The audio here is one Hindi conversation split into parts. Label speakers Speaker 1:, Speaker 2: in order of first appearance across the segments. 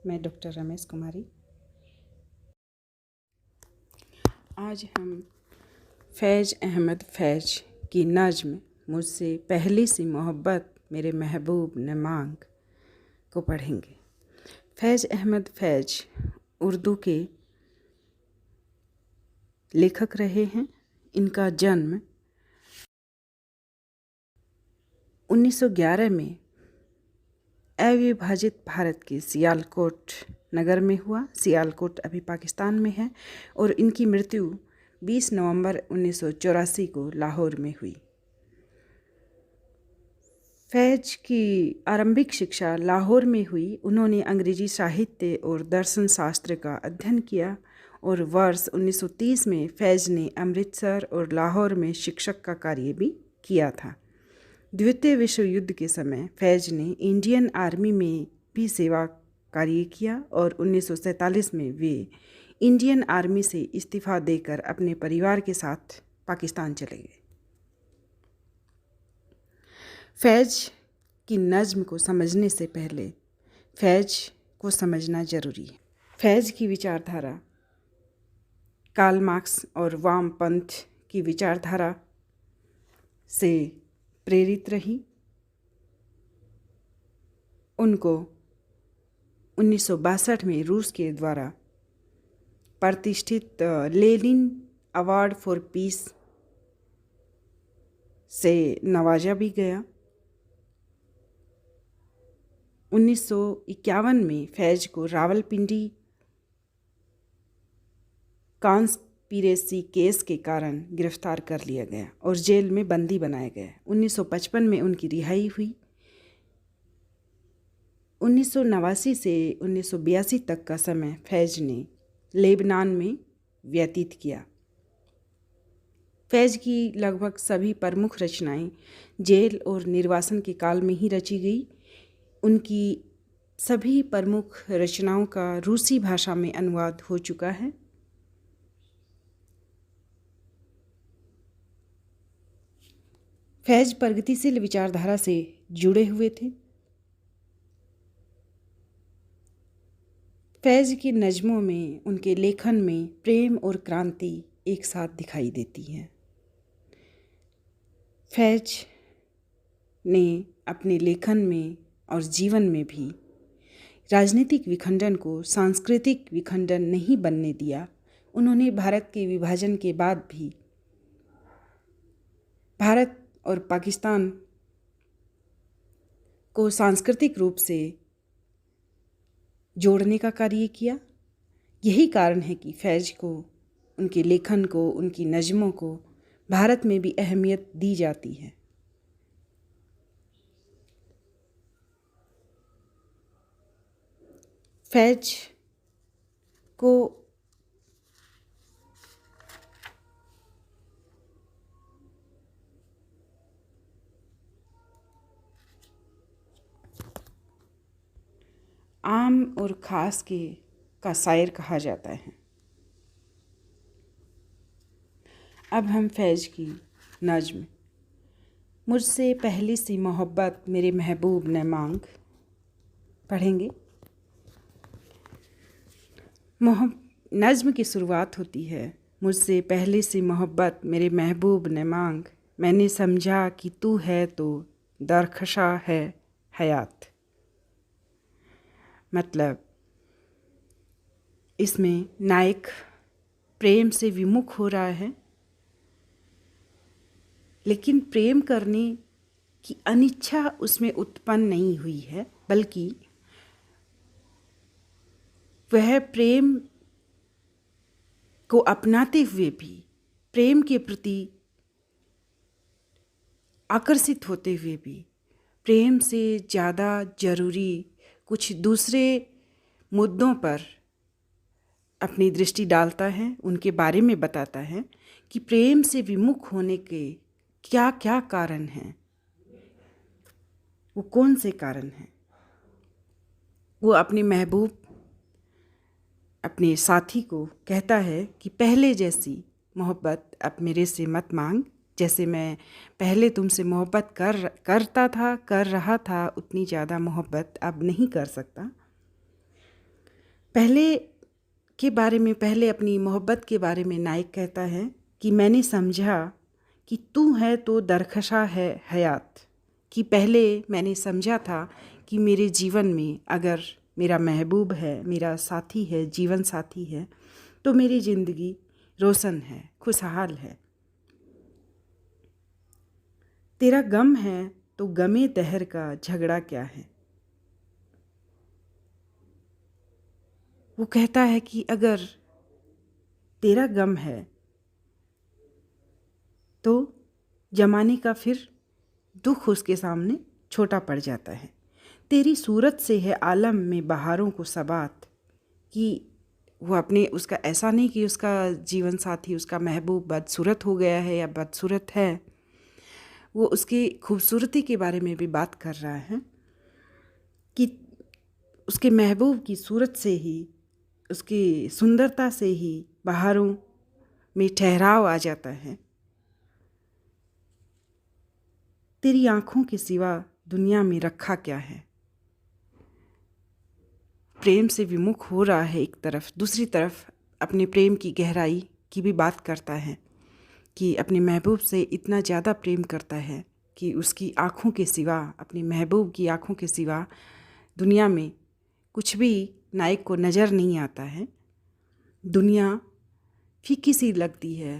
Speaker 1: मैं डॉक्टर रमेश कुमारी। आज हम फैज़ अहमद फैज़ की नज़्म मुझसे पहली सी मोहब्बत मेरे महबूब ने मांग को पढ़ेंगे। फैज़ अहमद फैज़ उर्दू के लेखक रहे हैं। इनका जन्म 1911 में अविभाजित भारत के सियालकोट नगर में हुआ। सियालकोट अभी पाकिस्तान में है और इनकी मृत्यु 20 नवंबर 1984 को लाहौर में हुई। फैज़ की आरंभिक शिक्षा लाहौर में हुई। उन्होंने अंग्रेजी साहित्य और दर्शन शास्त्र का अध्ययन किया और वर्ष 1930 में फैज़ ने अमृतसर और लाहौर में शिक्षक का कार्य भी किया था। द्वितीय विश्व युद्ध के समय फैज़ ने इंडियन आर्मी में भी सेवा कार्य किया और 1947 में वे इंडियन आर्मी से इस्तीफ़ा देकर अपने परिवार के साथ पाकिस्तान चले गए। फैज़ की नज़्म को समझने से पहले फैज़ को समझना ज़रूरी है। फैज़ की विचारधारा कार्ल मार्क्स और वामपंथ की विचारधारा से प्रेरित रही। उनको 1962 में रूस के द्वारा प्रतिष्ठित लेनिन अवार्ड फॉर पीस से नवाजा भी गया। 1951 में फैज़ को रावलपिंडी कॉन्स्पिरेसी केस के कारण गिरफ्तार कर लिया गया और जेल में बंदी बनाया गया। 1955 में उनकी रिहाई हुई। 1989 से 1982 तक का समय फैज़ ने लेबनान में व्यतीत किया। फैज़ की लगभग सभी प्रमुख रचनाएं जेल और निर्वासन के काल में ही रची गई। उनकी सभी प्रमुख रचनाओं का रूसी भाषा में अनुवाद हो चुका है। फैज़ प्रगतिशील विचारधारा से जुड़े हुए थे। फैज़ की नज़्मों में, उनके लेखन में प्रेम और क्रांति एक साथ दिखाई देती है। फैज़ ने अपने लेखन में और जीवन में भी राजनीतिक विखंडन को सांस्कृतिक विखंडन नहीं बनने दिया। उन्होंने भारत के विभाजन के बाद भी भारत और पाकिस्तान को सांस्कृतिक रूप से जोड़ने का कार्य किया। यही कारण है कि फैज़ को, उनके लेखन को, उनकी नज़्मों को भारत में भी अहमियत दी जाती है। फैज़ को आम और ख़ास का शायर कहा जाता है। अब हम फैज़ की नज़्म मुझसे पहली सी मोहब्बत मेरे महबूब ने मांग पढ़ेंगे। नज़्म की शुरुआत होती है, मुझसे पहली सी मोहब्बत मेरे महबूब ने मांग, मैंने समझा कि तू है तो दरख्शा है हयात। मतलब इसमें नायक प्रेम से विमुख हो रहा है, लेकिन प्रेम करने की अनिच्छा उसमें उत्पन्न नहीं हुई है, बल्कि वह प्रेम को अपनाते हुए भी, प्रेम के प्रति आकर्षित होते हुए भी, प्रेम से ज़्यादा ज़रूरी कुछ दूसरे मुद्दों पर अपनी दृष्टि डालता है, उनके बारे में बताता है कि प्रेम से विमुख होने के क्या क्या कारण हैं, वो कौन से कारण हैं। वो अपने महबूब, अपने साथी को कहता है कि पहले जैसी मोहब्बत अब मेरे से मत मांग, जैसे मैं पहले तुमसे मोहब्बत कर रहा था, उतनी ज़्यादा मोहब्बत अब नहीं कर सकता। पहले अपनी मोहब्बत के बारे में नायक कहता है कि मैंने समझा कि तू है तो दरखशा है हयात, कि पहले मैंने समझा था कि मेरे जीवन में अगर मेरा महबूब है, मेरा साथी है, जीवन साथी है, तो मेरी ज़िंदगी रोशन है, खुशहाल है। तेरा गम है तो गमे दहर का झगड़ा क्या है। वो कहता है कि अगर तेरा गम है तो जमाने का फिर दुख उसके सामने छोटा पड़ जाता है। तेरी सूरत से है आलम में बहारों को सबात, कि वो उसका ऐसा नहीं कि उसका जीवन साथी, उसका महबूब बदसूरत हो गया है या बदसूरत है, वो उसकी खूबसूरती के बारे में भी बात कर रहा है कि उसके महबूब की सूरत से ही, उसकी सुंदरता से ही बहारों में ठहराव आ जाता है। तेरी आँखों के सिवा दुनिया में रखा क्या है। प्रेम से विमुख हो रहा है एक तरफ, दूसरी तरफ अपने प्रेम की गहराई की भी बात करता है कि अपने महबूब से इतना ज़्यादा प्रेम करता है कि उसकी आँखों के सिवा, अपने महबूब की आँखों के सिवा दुनिया में कुछ भी नायक को नज़र नहीं आता है। दुनिया फीकी सी लगती है।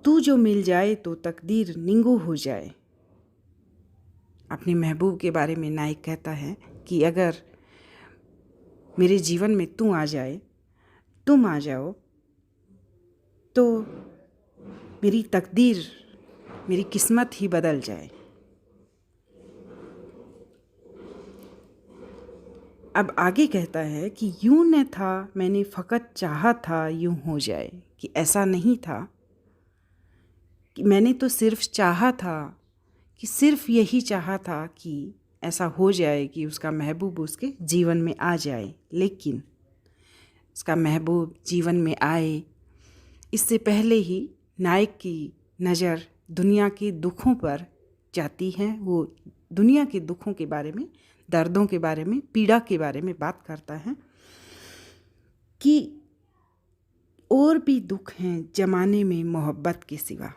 Speaker 1: तू जो मिल जाए तो तकदीर निंगू हो जाए। अपने महबूब के बारे में नायक कहता है कि अगर मेरे जीवन में तुम आ जाओ तो मेरी तकदीर, मेरी किस्मत ही बदल जाए। अब आगे कहता है कि यूं न था मैंने फ़कत चाहा था यूं हो जाए, कि ऐसा नहीं था कि मैंने तो सिर्फ चाहा था, कि सिर्फ यही चाहा था कि ऐसा हो जाए कि उसका महबूब उसके जीवन में आ जाए, लेकिन उसका महबूब जीवन में आए इससे पहले ही नायक की नज़र दुनिया के दुखों पर जाती है। वो दुनिया के दुखों के बारे में, दर्दों के बारे में, पीड़ा के बारे में बात करता है कि और भी दुख हैं ज़माने में मोहब्बत के सिवा।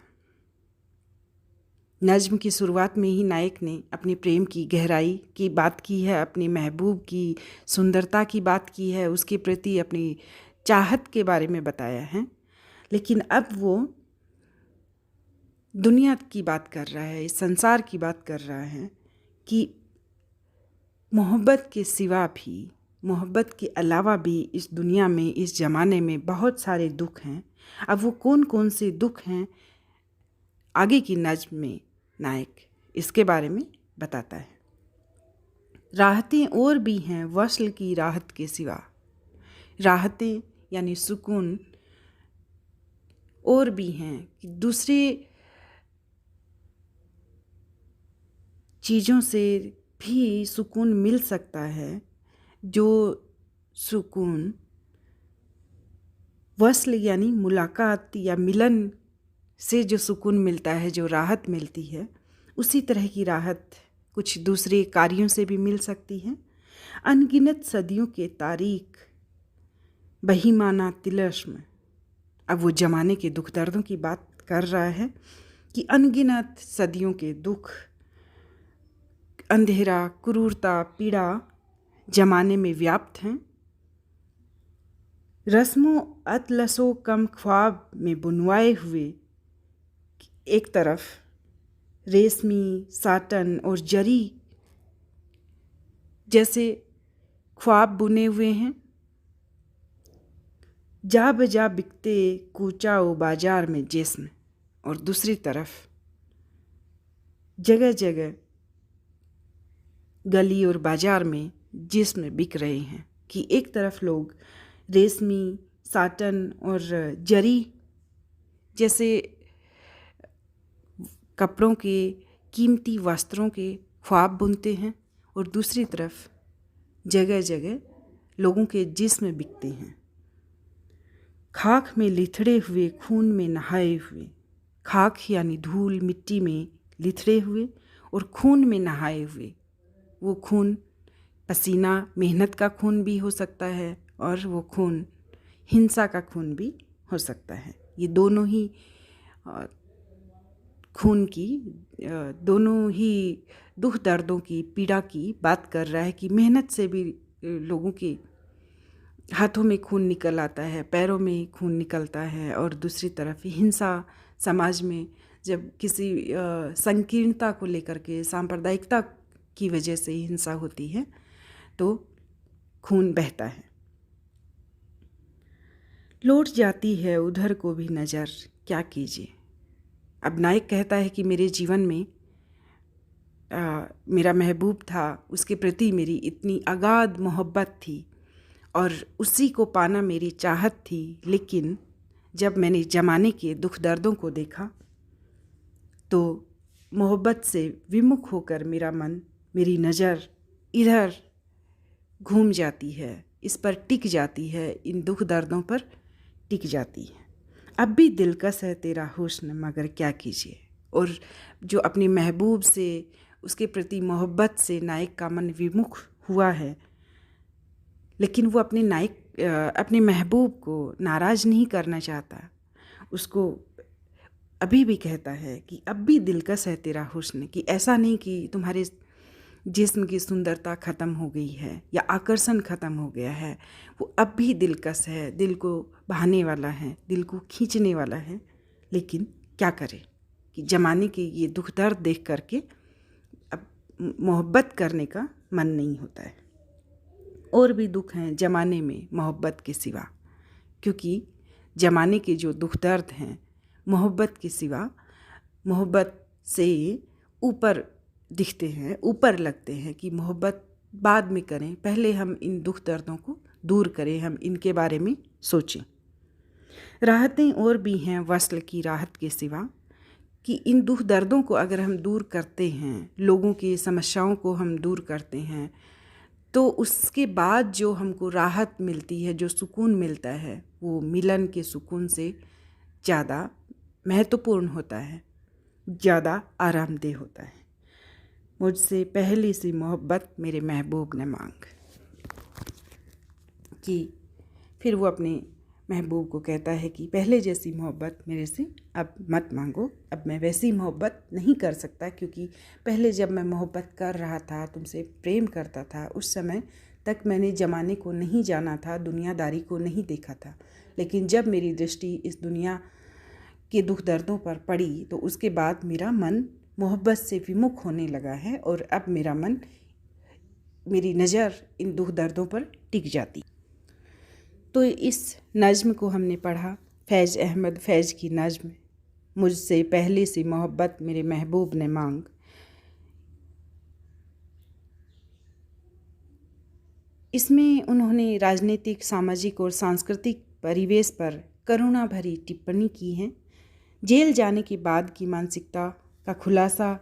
Speaker 1: नज्म की शुरुआत में ही नायक ने अपने प्रेम की गहराई की बात की है, अपने महबूब की सुंदरता की बात की है, उसके प्रति अपनी चाहत के बारे में बताया है। लेकिन अब वो दुनिया की बात कर रहा है, इस संसार की बात कर रहा है कि मोहब्बत के सिवा भी, मोहब्बत के अलावा भी इस दुनिया में, इस ज़माने में बहुत सारे दुख हैं। अब वो कौन कौन से दुख हैं, आगे की नज्म में नायक इसके बारे में बताता है। राहतें और भी हैं वस्ल की राहत के सिवा। राहतें यानी सुकून और भी हैं कि दूसरे चीज़ों से भी सुकून मिल सकता है। जो सुकून वस्ल यानी मुलाकात या मिलन से जो सुकून मिलता है, जो राहत मिलती है, उसी तरह की राहत कुछ दूसरे कार्यों से भी मिल सकती है। अनगिनत सदियों के तारीख बहीमाना तिलस्म। अब वो ज़माने के दुख दर्दों की बात कर रहा है कि अनगिनत सदियों के दुख, अंधेरा, क्रूरता, पीड़ा ज़माने में व्याप्त हैं। रस्मों अतलसो कम ख्वाब में बुनवाए हुए एक तरफ रेशमी, साटन और जरी जैसे ख्वाब बुने हुए हैं, जा बजा बिकते कूचा व बाजार में जिस्म, और दूसरी तरफ जगह जगह गली और बाजार में जिस्म बिक रहे हैं। कि एक तरफ लोग रेशमी, साटन और जरी जैसे कपड़ों के, कीमती वस्त्रों के ख्वाब बुनते हैं, और दूसरी तरफ जगह जगह लोगों के जिस्म बिकते हैं। खाक में लिथड़े हुए, खून में नहाए हुए। खाक यानी धूल मिट्टी में लिथड़े हुए और खून में नहाए हुए। वो खून पसीना मेहनत का खून भी हो सकता है और वो खून हिंसा का खून भी हो सकता है। ये दोनों ही खून की दोनों ही दुख दर्दों की पीड़ा की बात कर रहा है कि मेहनत से भी लोगों के हाथों में खून निकल आता है, पैरों में खून निकलता है, और दूसरी तरफ हिंसा समाज में जब किसी संकीर्णता को लेकर के सांप्रदायिकता की वजह से हिंसा होती है तो खून बहता है। लौट जाती है उधर को भी नज़र, क्या कीजिए। अब नायक कहता है कि मेरे जीवन में मेरा महबूब था, उसके प्रति मेरी इतनी अगाध मोहब्बत थी और उसी को पाना मेरी चाहत थी, लेकिन जब मैंने ज़माने के दुख दर्दों को देखा तो मोहब्बत से विमुख होकर मेरा मन, मेरी नज़र इधर घूम जाती है, इस पर टिक जाती है, इन दुख दर्दों पर टिक जाती है। अब भी दिलकश है तेरा हुस्न, मगर क्या कीजिए। और जो अपने महबूब से, उसके प्रति मोहब्बत से नायक का मन विमुख हुआ है, लेकिन वो अपने महबूब को नाराज़ नहीं करना चाहता। उसको अभी भी कहता है कि अब भी दिलकश है तेरा हुस्न, कि ऐसा नहीं कि तुम्हारे जिस्म की सुंदरता ख़त्म हो गई है या आकर्षण ख़त्म हो गया है, वो अब भी दिलकश है, दिल को बहाने वाला है, दिल को खींचने वाला है। लेकिन क्या करे कि ज़माने के ये दुख दर्द देख करके अब मोहब्बत करने का मन नहीं होता है। और भी दुख हैं ज़माने में मोहब्बत के सिवा, क्योंकि ज़माने के जो दुख दर्द हैं मोहब्बत के सिवा, मोहब्बत से ऊपर दिखते हैं, ऊपर लगते हैं कि मोहब्बत बाद में करें, पहले हम इन दुख दर्दों को दूर करें, हम इनके बारे में सोचें। राहतें और भी हैं वस्ल की राहत के सिवा, कि इन दुख दर्दों को अगर हम दूर करते हैं, लोगों की समस्याओं को हम दूर करते हैं, तो उसके बाद जो हमको राहत मिलती है, जो सुकून मिलता है, वो मिलन के सुकून से ज़्यादा महत्वपूर्ण होता है, ज़्यादा आरामदेह होता है। मुझसे पहली सी मोहब्बत मेरे महबूब ने मांग, कि फिर वो अपने महबूब को कहता है कि पहले जैसी मोहब्बत मेरे से अब मत मांगो, अब मैं वैसी मोहब्बत नहीं कर सकता, क्योंकि पहले जब मैं मोहब्बत कर रहा था, तुमसे प्रेम करता था, उस समय तक मैंने ज़माने को नहीं जाना था, दुनियादारी को नहीं देखा था। लेकिन जब मेरी दृष्टि इस दुनिया के दुख दर्दों पर पड़ी तो उसके बाद मेरा मन मोहब्बत से विमुख होने लगा है, और अब मेरी नज़र इन दुख दर्दों पर टिक जाती। तो इस नज़्म को हमने पढ़ा, फैज़ अहमद फैज़ की नज़्म, मुझसे पहली सी मोहब्बत मेरे महबूब ने मांग। इसमें उन्होंने राजनीतिक, सामाजिक और सांस्कृतिक परिवेश पर करुणा भरी टिप्पणी की है। जेल जाने के बाद की मानसिकता का खुलासा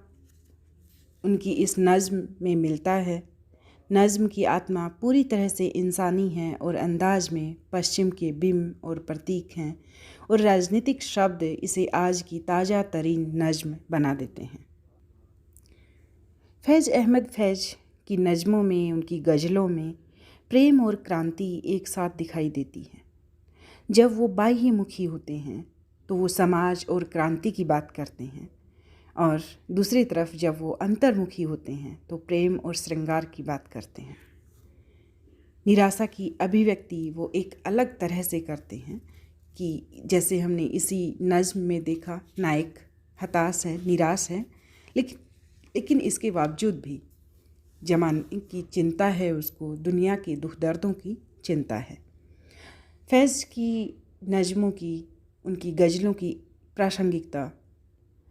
Speaker 1: उनकी इस नज़्म में मिलता है। नज़्म की आत्मा पूरी तरह से इंसानी है और अंदाज में पश्चिम के बिंब और प्रतीक हैं, और राजनीतिक शब्द इसे आज की ताज़ा तरीन नज़्म बना देते हैं। फैज़ अहमद फैज़ की नज़्मों में, उनकी गज़लों में प्रेम और क्रांति एक साथ दिखाई देती है। जब वो बाह्यमुखी होते हैं तो वो समाज और क्रांति की बात करते हैं, और दूसरी तरफ जब वो अंतर्मुखी होते हैं तो प्रेम और श्रृंगार की बात करते हैं। निराशा की अभिव्यक्ति वो एक अलग तरह से करते हैं, कि जैसे हमने इसी नज़्म में देखा, नायक हताश है, निराश है, लेकिन इसके बावजूद भी ज़माने की चिंता है, उसको दुनिया के दुख दर्दों की चिंता है। फैज़ की नज़्मों की, उनकी गज़लों की प्रासंगिकता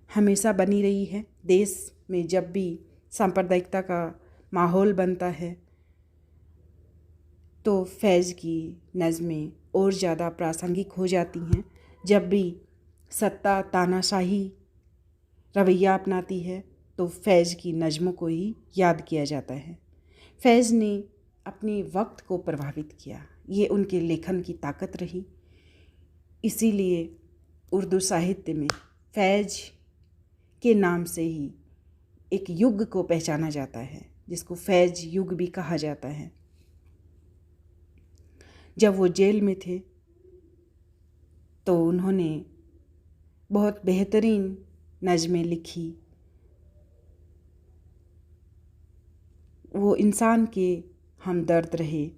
Speaker 1: हमेशा बनी रही है। देश में जब भी सांप्रदायिकता का माहौल बनता है तो फैज़ की नज़में और ज़्यादा प्रासंगिक हो जाती हैं। जब भी सत्ता तानाशाही रवैया अपनाती है तो फैज़ की नज़मों को ही याद किया जाता है। फैज़ ने अपने वक्त को प्रभावित किया, ये उनके लेखन की ताकत रही। इसीलिए उर्दू साहित्य में फैज़ के नाम से ही एक युग को पहचाना जाता है। जिसको फैज़ युग भी कहा जाता है। जब वो जेल में थे तो उन्होंने बहुत बेहतरीन नज़में लिखी। वो इंसान के हमदर्द रहे।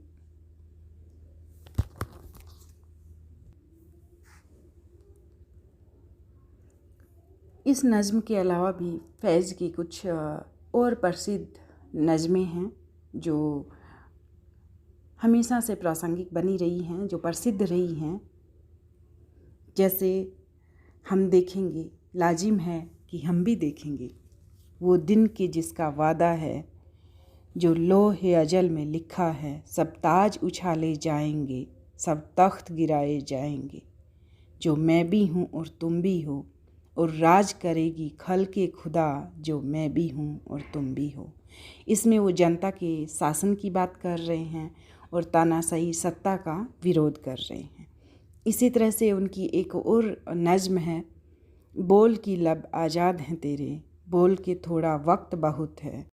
Speaker 1: इस नज़्म के अलावा भी फैज़ की कुछ और प्रसिद्ध नज़में हैं जो हमेशा से प्रासंगिक बनी रही हैं, जो प्रसिद्ध रही हैं। जैसे हम देखेंगे, लाजिम है कि हम भी देखेंगे, वो दिन के जिसका वादा है, जो लोहे अजल में लिखा है, सब ताज उछाले जाएंगे, सब तख्त गिराए जाएंगे, जो मैं भी हूँ और तुम भी हो, और राज करेगी खल्के खुदा, जो मैं भी हूँ और तुम भी हो। इसमें वो जनता के शासन की बात कर रहे हैं और तानाशाही सत्ता का विरोध कर रहे हैं। इसी तरह से उनकी एक और नज़्म है, बोल की लब आज़ाद हैं तेरे, बोल के थोड़ा वक्त बहुत है।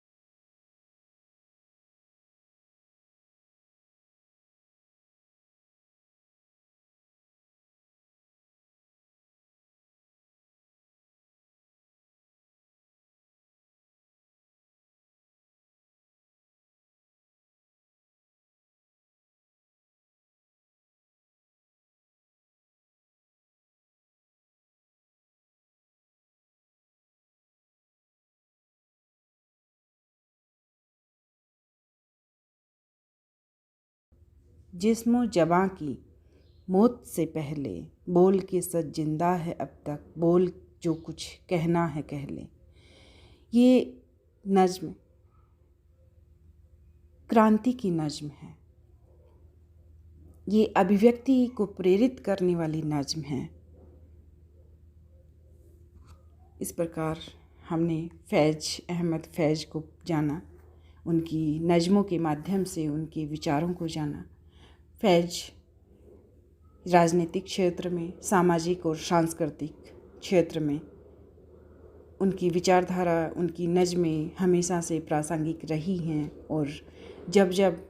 Speaker 1: जिस्मो जवां की मौत से पहले, बोल के सच जिंदा है अब तक, बोल जो कुछ कहना है कह ले। ये नज़्म क्रांति की नज़्म है। ये अभिव्यक्ति को प्रेरित करने वाली नज़्म है। इस प्रकार हमने फैज़ अहमद फैज़ को जाना, उनकी नज़्मों के माध्यम से उनके विचारों को जाना। फैज़ राजनीतिक क्षेत्र में, सामाजिक और सांस्कृतिक क्षेत्र में उनकी विचारधारा, उनकी नज़्में हमेशा से प्रासंगिक रही हैं। और जब जब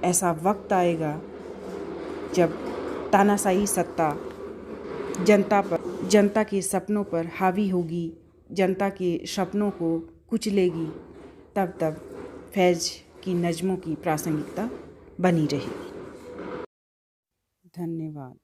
Speaker 1: ऐसा वक्त आएगा जब तानाशाही सत्ता जनता के सपनों पर हावी होगी, जनता के सपनों को कुचलेगी, तब फैज़ की नज़्मों की प्रासंगिकता बनी रहेगी। धन्यवाद।